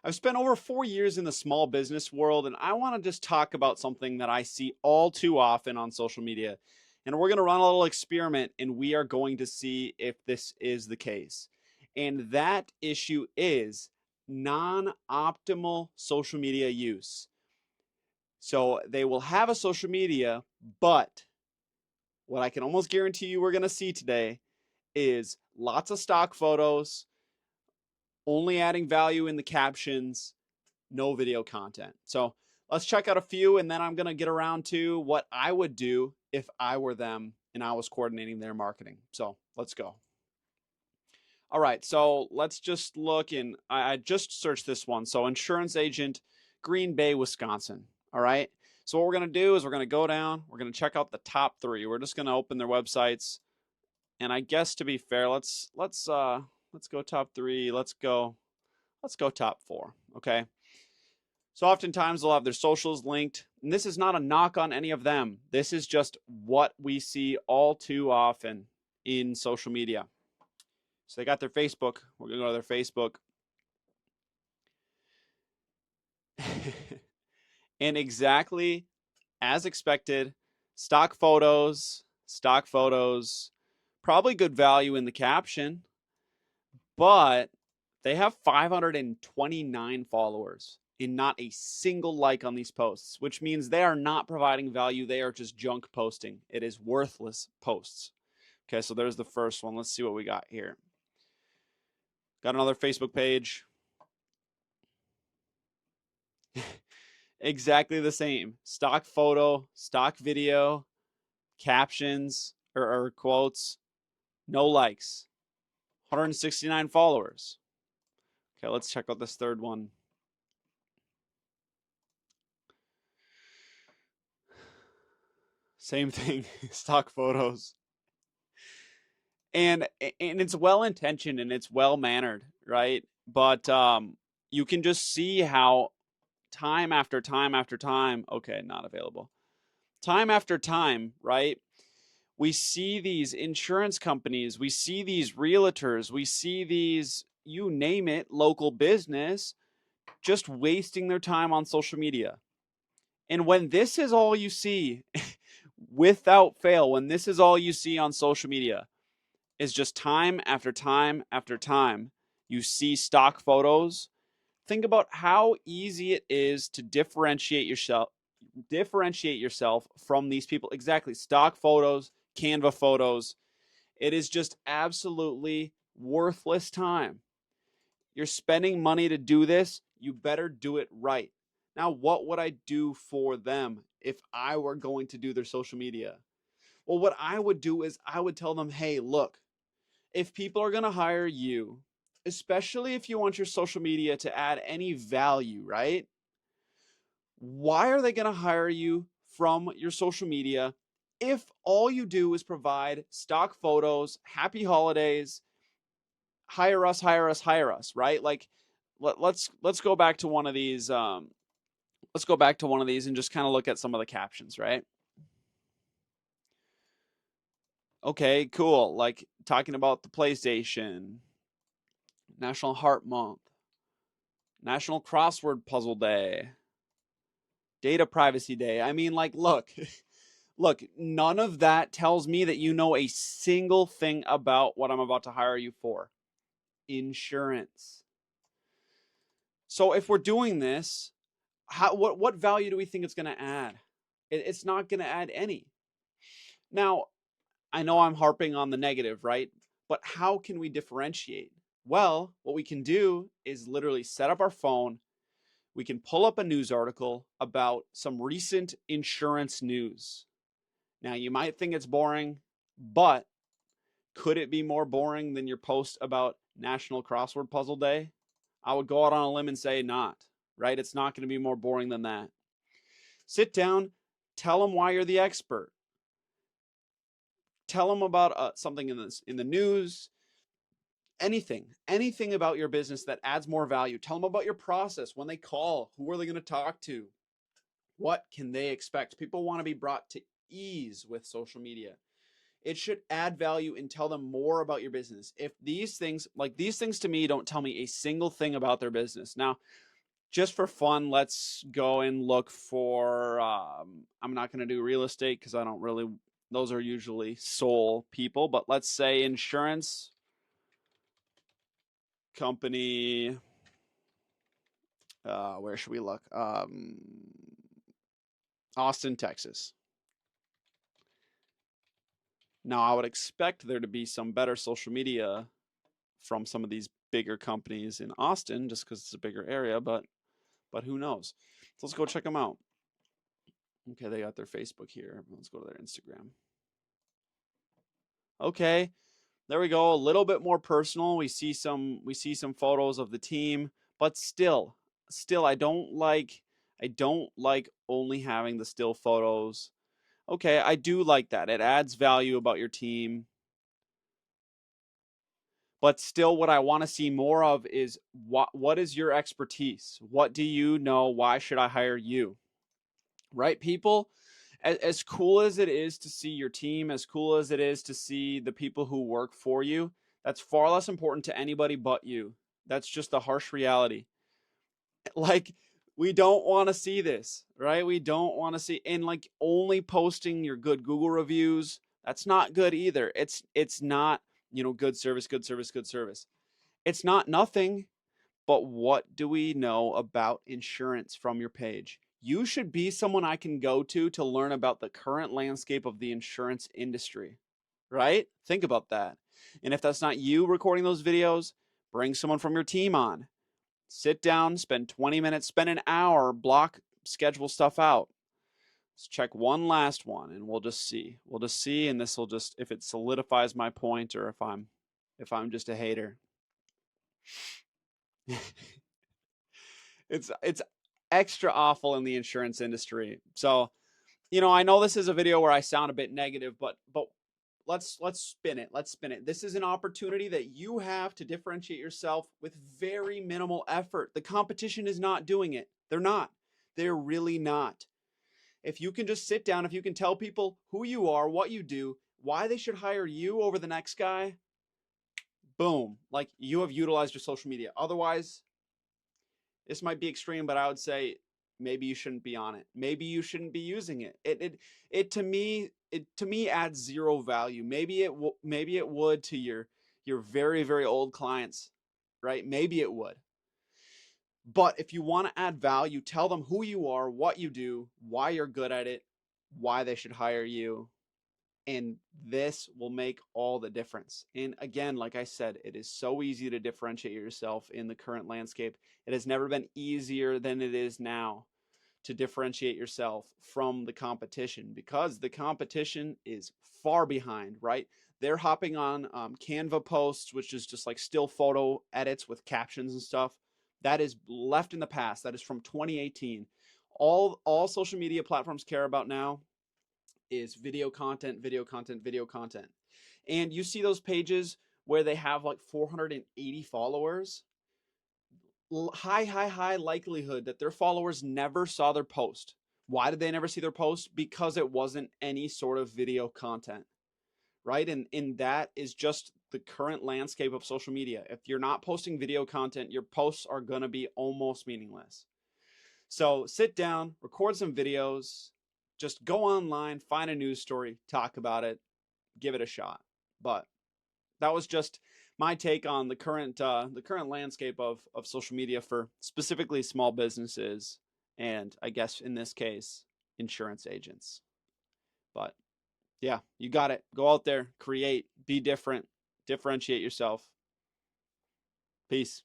I've spent over 4 years in the small business world, and I want to just talk about something that I see all too often on social media. And we're going to run a little experiment, and we are going to see if this is the case. And that issue is non optimal social media use. So they will have a social media, but what I can almost guarantee you we're going to see today is lots of stock photos, only adding value in the captions, no video content. So let's check out a few, and then I'm going to get around to what I would do if I were them and I was coordinating their marketing. So let's go. All right, so let's just look in. I just searched this one. So insurance agent, Green Bay, Wisconsin. All right. So what we're going to do is we're going to go down. We're going to check out the top three. We're just going to open their websites. And I guess to be fair, let's go top three. Let's go top four. Okay. So oftentimes they'll have their socials linked, and this is not a knock on any of them. This is just what we see all too often in social media. So they got their Facebook. We're going to go to their Facebook. And exactly as expected, stock photos, probably good value in the caption, but they have 529 followers and not a single like on these posts, which means they are not providing value. They are just junk posting. It is worthless posts. Okay, so there's the first one. Let's see what we got here. Got another Facebook page. Exactly the same. Stock photo, stock video, captions or quotes, no likes. 169 followers. Okay, let's check out this third one. Same thing, stock photos. And it's well intentioned and it's well mannered, right? But you can just see how time after time after time, okay, not available. Time after time, right? We see these insurance companies, we see these realtors, we see these, you name it, local business, just wasting their time on social media. And when this is all you see, without fail, when this is all you see on social media, is just time after time after time, you see stock photos. Think about how easy it is to differentiate yourself from these people. Exactly. Stock photos, Canva photos. It is just absolutely worthless time. You're spending money to do this. You better do it right. Now, what would I do for them if I were going to do their social media? Well, what I would do is I would tell them, hey, look, if people are going to hire you, especially if you want your social media to add any value, right? Why are they going to hire you from your social media if all you do is provide stock photos, happy holidays, hire us, right? Like let's go back to one of these let's go back to one of these and just kind of look at some of the captions, right? Okay, cool. Like talking about the PlayStation, National Heart Month, National Crossword Puzzle Day, Data Privacy Day. I mean, like, look, look, none of that tells me that you know a single thing about what I'm about to hire you for. Insurance. So if we're doing this, what value do we think it's going to add? It's not going to add any. Now, I know I'm harping on the negative, right? But how can we differentiate? Well, what we can do is literally set up our phone. We can pull up a news article about some recent insurance news. Now, you might think it's boring, but could it be more boring than your post about National Crossword Puzzle Day? I would go out on a limb and say not, right? It's not going to be more boring than that. Sit down, tell them why you're the expert. Tell them about something in the news, anything about your business that adds more value. Tell them about your process. When they call, who are they going to talk to? What can they expect? People want to be brought to ease with social media. It should add value and tell them more about your business. If these things to me don't tell me a single thing about their business. Now, just for fun, let's go and look for, I'm not going to do real estate because I don't really, those are usually sole people, but let's say insurance company. Where should we look? Austin, Texas. Now, I would expect there to be some better social media from some of these bigger companies in Austin, just because it's a bigger area, but who knows? So let's go check them out. Okay, they got their Facebook here. Let's go to their Instagram. Okay, there we go. A little bit more personal. We see some photos of the team, but still I don't like only having the still photos. Okay, I do like that. It adds value about your team. But still, what I want to see more of is what is your expertise? What do you know? Why should I hire you? Right, people? As cool as it is to see your team, as cool as it is to see the people who work for you, that's far less important to anybody but you. That's just the harsh reality. Like, we don't want to see this, right? We don't want to see, and like only posting your good Google reviews, that's not good either. It's not, good service, good service, good service. It's not nothing, but what do we know about insurance from your page? You should be someone I can go to learn about the current landscape of the insurance industry, right? Think about that. And if that's not you recording those videos, bring someone from your team on. Sit down, spend 20 minutes, spend an hour, block, schedule stuff out. Let's check one last one and we'll just see. We'll just see, and this will just, if it solidifies my point or if I'm just a hater. It's extra awful in the insurance industry. So, I know this is a video where I sound a bit negative, but let's spin it. Let's spin it. This is an opportunity that you have to differentiate yourself with very minimal effort. The competition is not doing it. They're not. They're really not. If you can just sit down, if you can tell people who you are, what you do, why they should hire you over the next guy, boom, like you have utilized your social media. Otherwise, this might be extreme, but I would say maybe you shouldn't be on it. Maybe you shouldn't be using it. It to me adds zero value. Maybe it would to your very, very old clients, right? Maybe it would. But if you want to add value, tell them who you are, what you do, why you're good at it, why they should hire you. And this will make all the difference. And again, like I said, it is so easy to differentiate yourself in the current landscape. It has never been easier than it is now to differentiate yourself from the competition, because the competition is far behind, right? They're hopping on Canva posts, which is just like still photo edits with captions and stuff. That is left in the past. That is from 2018. All social media platforms care about now is video content, video content, video content. And you see those pages where they have like 480 followers. High likelihood that their followers never saw their post. Why did they never see their post? Because it wasn't any sort of video content, right? And that is just the current landscape of social media. If you're not posting video content, your posts are going to be almost meaningless. So sit down, record some videos, just go online, find a news story, talk about it, give it a shot. But that was just my take on the current landscape of social media for specifically small businesses, and I guess in this case, insurance agents. But yeah, you got it. Go out there, create, be different, differentiate yourself. Peace.